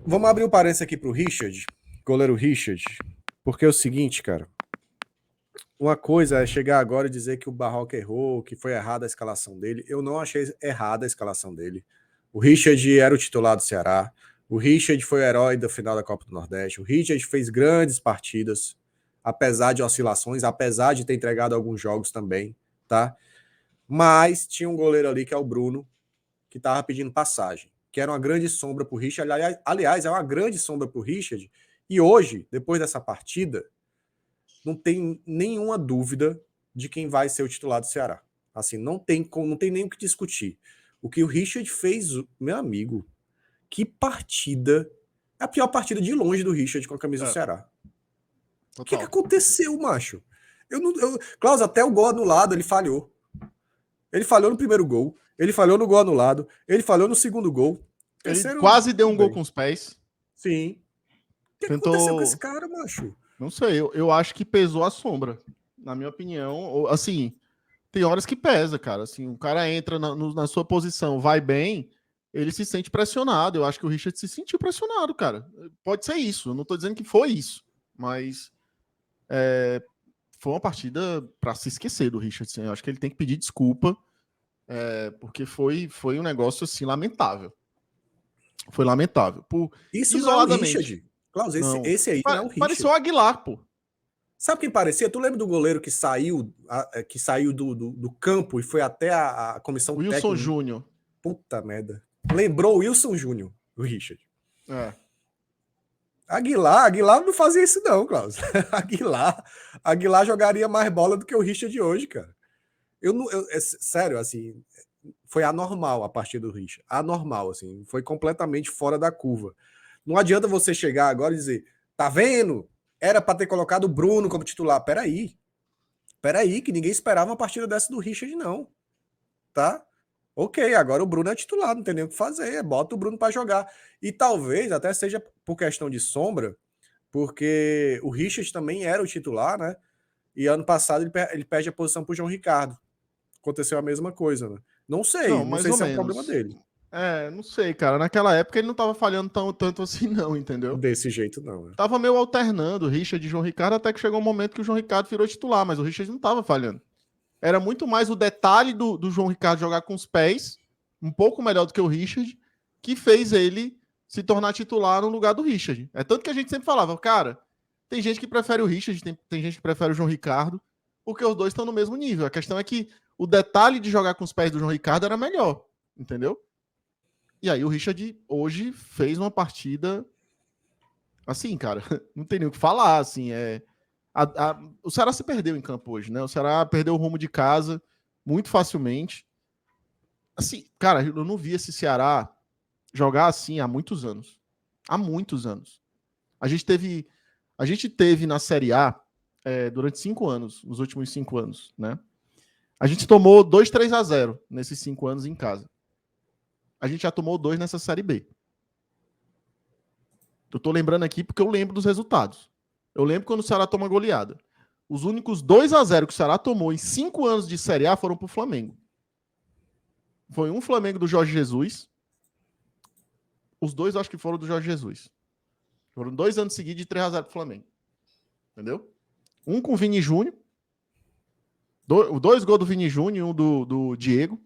Vamos abrir um parênteses aqui pro Richard, goleiro Richard, porque é o seguinte, cara. Uma coisa é chegar agora e dizer que o Barroca errou, que foi errada a escalação dele. Eu não achei errada a escalação dele. O Richard era o titular do Ceará. O Richard foi o herói da final da Copa do Nordeste. O Richard fez grandes partidas, apesar de oscilações, apesar de ter entregado alguns jogos também, tá? Mas tinha um goleiro ali que é o Bruno, que estava pedindo passagem, que era uma grande sombra para o Richard. Aliás, é uma grande sombra para o Richard. E hoje, depois dessa partida, não tem nenhuma dúvida de quem vai ser o titular do Ceará. Assim, não tem nem o que discutir. O que o Richard fez, meu amigo, que partida. É a pior partida de longe do Richard com a camisa do Ceará. O que aconteceu, macho? Klaus, até o gol anulado ele falhou. Ele falhou no primeiro gol, ele falhou no gol anulado, ele falhou no segundo gol. Ele quase deu um gol com os pés. Sim. O que aconteceu com esse cara, macho? Não sei, eu acho que pesou a sombra. Na minha opinião, assim, tem horas que pesa, cara. Assim, o cara entra na sua posição, vai bem, ele se sente pressionado. Eu acho que o Richard se sentiu pressionado, cara. Pode ser isso, eu não tô dizendo que foi isso, mas foi uma partida para se esquecer do Richard. Assim, eu acho que ele tem que pedir desculpa, porque foi um negócio assim lamentável. Foi lamentável. Isso isoladamente. Não é o Richard. Klaus, esse aí não é o Richard. Pareceu o Aguilar, pô. Sabe quem parecia? Tu lembra do goleiro que saiu do campo e foi até a comissão técnica? Wilson Júnior. Puta merda. Lembrou o Wilson Júnior, o Richard. Aguilar não fazia isso não, Klaus. Aguilar jogaria mais bola do que o Richard de hoje, cara. Sério, assim, foi anormal a partida do Richard. Anormal, assim, foi completamente fora da curva. Não adianta você chegar agora e dizer, tá vendo? Era para ter colocado o Bruno como titular. Peraí, que ninguém esperava uma partida dessa do Richard, não. Tá? Ok, agora o Bruno é titular, não tem nem o que fazer. Bota o Bruno para jogar. E talvez até seja por questão de sombra, porque o Richard também era o titular, né? E ano passado ele perde a posição pro João Ricardo. Aconteceu a mesma coisa, né? Não sei se é um problema dele. Não sei, cara. Naquela época ele não tava falhando tanto assim, não, entendeu? Desse jeito, não. Tava meio alternando o Richard e João Ricardo, até que chegou um momento que o João Ricardo virou titular, mas o Richard não tava falhando. Era muito mais o detalhe do João Ricardo jogar com os pés, um pouco melhor do que o Richard, que fez ele se tornar titular no lugar do Richard. É tanto que a gente sempre falava, cara, tem gente que prefere o Richard, tem gente que prefere o João Ricardo, porque os dois estão no mesmo nível. A questão é que o detalhe de jogar com os pés do João Ricardo era melhor, entendeu? E aí o Richard hoje fez uma partida assim, cara, não tem nem o que falar, assim, o Ceará se perdeu em campo hoje, né? O Ceará perdeu o rumo de casa muito facilmente. Assim, cara, eu não vi esse Ceará jogar assim há muitos anos. Há muitos anos. A gente teve na Série A durante 5 anos, nos últimos 5 anos, né? A gente tomou 2-3-0 nesses 5 anos em casa. A gente já tomou 2 nessa Série B. Eu tô lembrando aqui porque eu lembro dos resultados. Eu lembro quando o Ceará toma goleada. Os únicos 2-0 que o Ceará tomou em 5 anos de Série A foram pro Flamengo. Foi um Flamengo do Jorge Jesus. Os dois eu acho que foram do Jorge Jesus. Foram 2 anos seguidos de 3-0 pro Flamengo. Entendeu? Um com o Vini Júnior. 2 gols do Vini Júnior e um do Diego.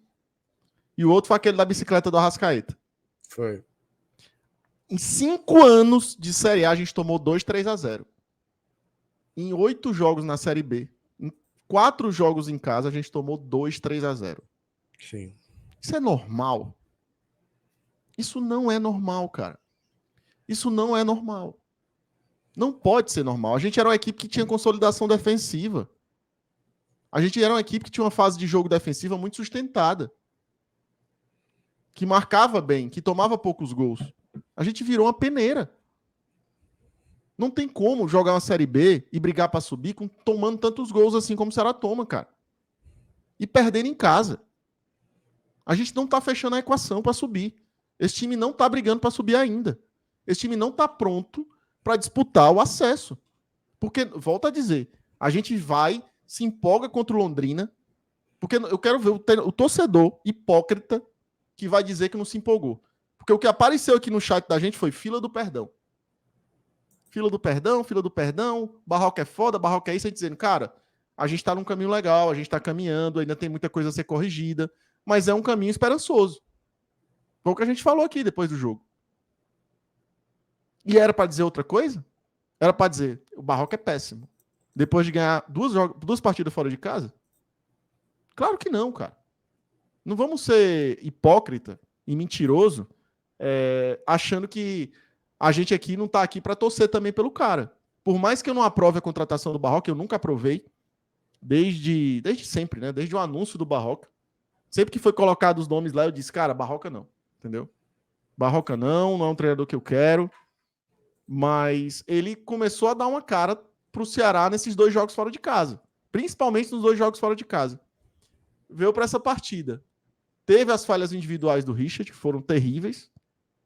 E o outro foi aquele da bicicleta do Arrascaeta. Foi. Em 5 anos de Série A, a gente tomou 2-3-0. Em 8 jogos na Série B, em 4 jogos em casa, a gente tomou 2-3-0. Sim. Isso é normal? Isso não é normal, cara. Isso não é normal. Não pode ser normal. A gente era uma equipe que tinha consolidação defensiva. A gente era uma equipe que tinha uma fase de jogo defensiva muito sustentada. Que marcava bem, que tomava poucos gols. A gente virou uma peneira. Não tem como jogar uma Série B e brigar para subir tomando tantos gols assim como o Ceará toma, cara. E perdendo em casa. A gente não tá fechando a equação para subir. Esse time não tá brigando para subir ainda. Esse time não tá pronto para disputar o acesso. Porque, volto a dizer, a gente vai, se empolga contra o Londrina, porque eu quero ver o torcedor hipócrita que vai dizer que não se empolgou. Porque o que apareceu aqui no chat da gente foi fila do perdão. Fila do perdão, Barroca é foda, Barroca é isso, a gente dizendo, cara, a gente tá num caminho legal, a gente tá caminhando, ainda tem muita coisa a ser corrigida, mas é um caminho esperançoso. Foi o que a gente falou aqui depois do jogo. E era pra dizer outra coisa? Era pra dizer, o Barroca é péssimo. Depois de ganhar duas partidas fora de casa? Claro que não, cara. Não vamos ser hipócrita e mentiroso achando que a gente aqui não tá aqui para torcer também pelo cara. Por mais que eu não aprove a contratação do Barroca, eu nunca aprovei, desde sempre, né? Desde o anúncio do Barroca. Sempre que foi colocado os nomes lá, eu disse, cara, Barroca não, entendeu? Barroca não é um treinador que eu quero. Mas ele começou a dar uma cara pro Ceará nesses 2 jogos fora de casa. Principalmente nos 2 jogos fora de casa. Veio para essa partida. Teve as falhas individuais do Richard, que foram terríveis.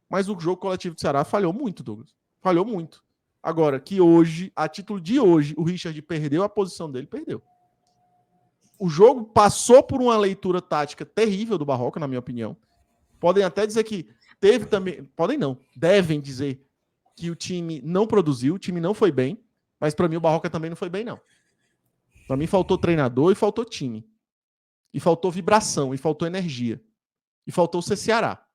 Mas o jogo coletivo do Ceará falhou muito, Douglas. Falhou muito. Agora, que hoje, a título de hoje, o Richard perdeu a posição dele, perdeu. O jogo passou por uma leitura tática terrível do Barroca, na minha opinião. Podem até dizer que teve também... Podem não. Devem dizer que o time não produziu, o time não foi bem, mas para mim o Barroca também não foi bem, não. Para mim faltou treinador e faltou time. E faltou vibração, e faltou energia. E faltou ser Ceará.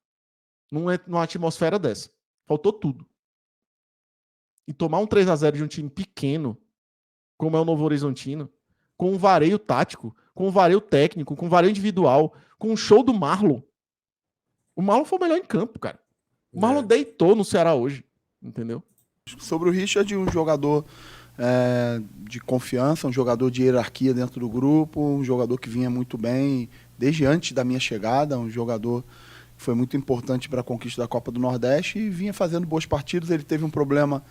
Numa atmosfera dessa. Faltou tudo. E tomar um 3-0 de um time pequeno, como é o Novo Horizontino, com um vareio tático, com um vareio técnico, com um vareio individual, com um show do Marlon. O Marlon foi o melhor em campo, cara. O Marlon deitou no Ceará hoje. Entendeu? Sobre o Richard, um jogador de confiança, um jogador de hierarquia dentro do grupo, um jogador que vinha muito bem desde antes da minha chegada, um jogador que foi muito importante para a conquista da Copa do Nordeste e vinha fazendo boas partidas. Ele teve um problema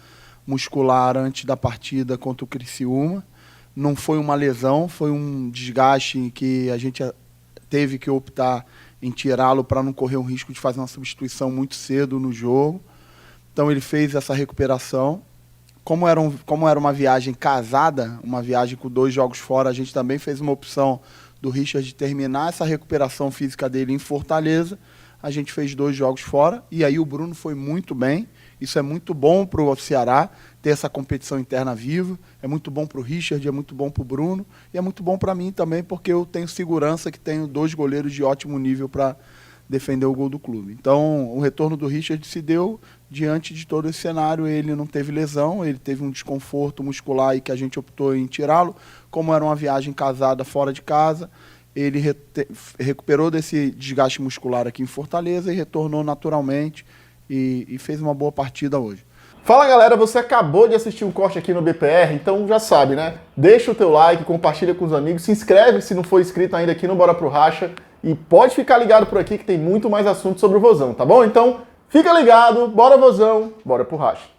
muscular antes da partida contra o Criciúma. Não foi uma lesão, foi um desgaste que a gente teve que optar em tirá-lo para não correr o risco de fazer uma substituição muito cedo no jogo. Então ele fez essa recuperação. Como era uma viagem casada, uma viagem com 2 jogos fora, a gente também fez uma opção do Richard de terminar essa recuperação física dele em Fortaleza. A gente fez 2 jogos fora e aí o Bruno foi muito bem. Isso é muito bom para o Ceará, ter essa competição interna viva. É muito bom para o Richard, é muito bom para o Bruno e é muito bom para mim também, porque eu tenho segurança que tenho 2 goleiros de ótimo nível para defender o gol do clube. Então, o retorno do Richard se deu diante de todo esse cenário. Ele não teve lesão, ele teve um desconforto muscular e que a gente optou em tirá-lo. Como era uma viagem casada fora de casa, ele recuperou desse desgaste muscular aqui em Fortaleza e retornou naturalmente e fez uma boa partida hoje. Fala galera, você acabou de assistir um corte aqui no BPR, então já sabe, né? Deixa o teu like, compartilha com os amigos, se inscreve se não for inscrito ainda aqui no Bora Pro Racha e pode ficar ligado por aqui que tem muito mais assunto sobre o Vozão, tá bom? Então fica ligado, bora Vozão, bora pro Racha.